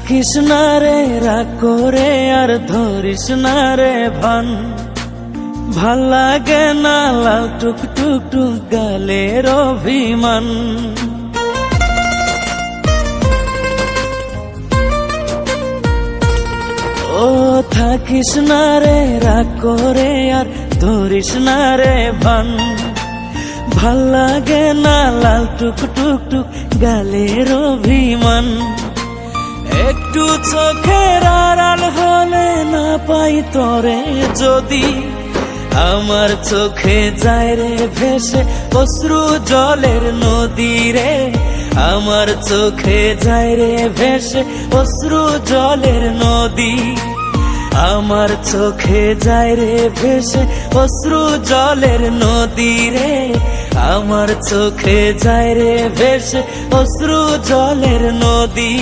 থাকিস না রে রাগ করে আর ধরিস না রে ভান, ভাল লাগে না লাল টুক টুক টুক গালের অভিমান। ও থাকিস না রে রাগ করে আর ধরিস না রে ভান, ভাল লাগে না লাল টুক টুক টুক গালের অভিমান। একটু চোখের আড়াল হলে না পাই তোরে যদি, আমার চোখে যায় রে ভেসে অশ্রু জলের নদী রে, আমার চোখে যায় রে ভেসে অশ্রু জলের নদী, আমার চোখে যায় রে ভেসে অশ্রু জলের নদী রে, আমার চোখে যায় রে ভেসে অশ্রু জলের নদী।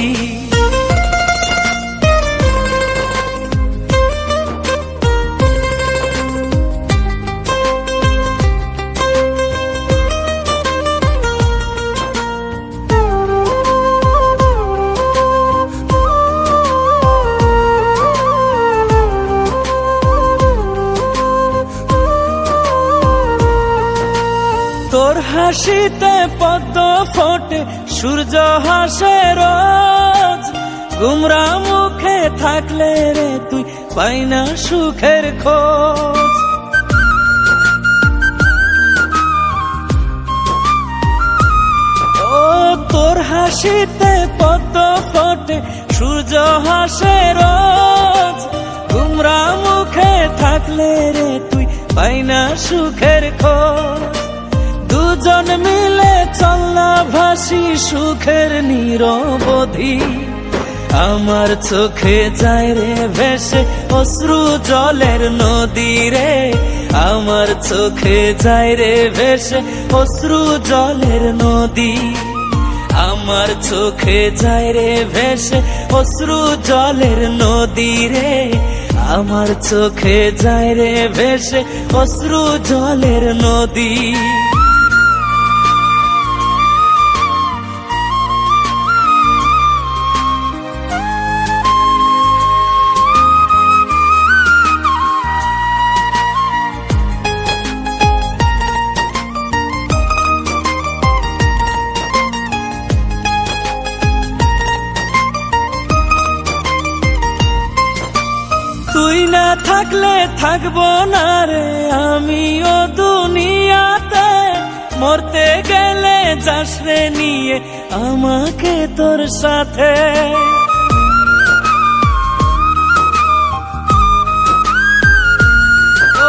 তোর হাসিতে পদ্ম ফোটে সূর্য হাসে রোজ, গুমরা মুখে থাকলে রে তুই পাই না সুখের খোঁজ। ও তোর হাসিতে পদ্ম ফোটে সূর্য হাসে রোজ, গুমরা মুখে থাকলে রে তুই পাই না সুখের খোঁজ। দুজন মিলে চল না ভাসি সুখের নিরবধি, আমার চোখে যায় রে ভেসে অশ্রু জলের নদী রে, আমার চোখে যায় রে ভেসে অশ্রু জলের নদী, আমার চোখে যায় রে ভেসে অশ্রু জলের নদী রে, আমার চোখে যায় রে ভেসে অশ্রু জলের নদী। তুই না থাকলে থাকবো না রে আমিও দুনিয়াতে, মরতে গেলে যাস রে নিয়ে আমাকে তোর সাথে।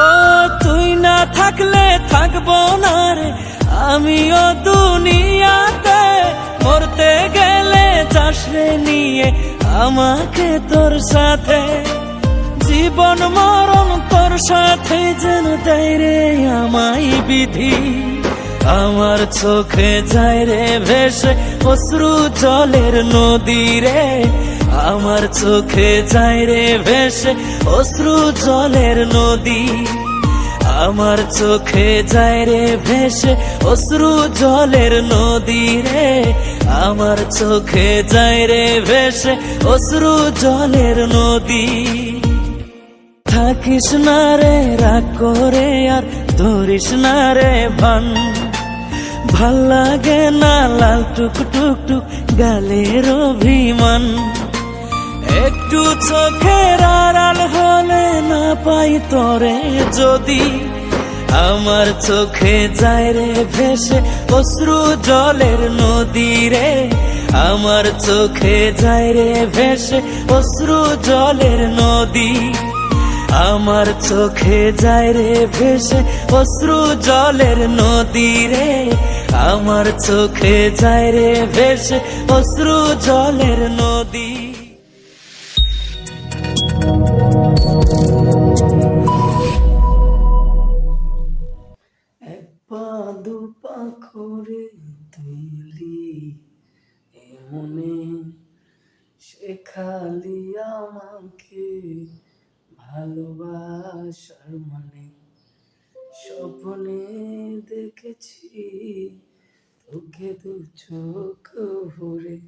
ও তুই না থাকলে থাকবো না রে আমিও দুনিয়াতে, মরতে গেলে যাস রে নিয়ে আমাকে তোর সাথে। জীবন মরণ তোর সাথে যেন দেয় রে আমায় বিধি, আমার চোখে যায় রে ভেসে অশ্রু জলের নদী রে, আমার চোখে যায় রে ভেসে অশ্রু জলের নদী, আমার চোখে যায় রে ভেসে অশ্রু জলের নদী রে, আমার চোখে যায় রে ভেসে অশ্রু জলের নদী। থাকিস না রে রাগ করে আর ধরিস না রে ভান, ভাল লাগে না লাল টুক টুক টুক গালের অভিমান। একটু চোখের আড়াল হলে না পাই তোরে যদি, আমার চোখে যায় রে ভেসে অশ্রু জলের নদী রে, আমার চোখে যায় রে ভেসে অশ্রু জলের নদী, আমার চোখে যায় রে ভেসে অশ্রু জলের নদী রে, আমার চোখে যায় রে ভেসে অশ্রু জলের নদী। এক পা দু পা করে তুলি মনে শেখালি আমাকে ভালোবাসার মানে, স্বপ্নে দেখেছি তোকে দু চোখ ভরে।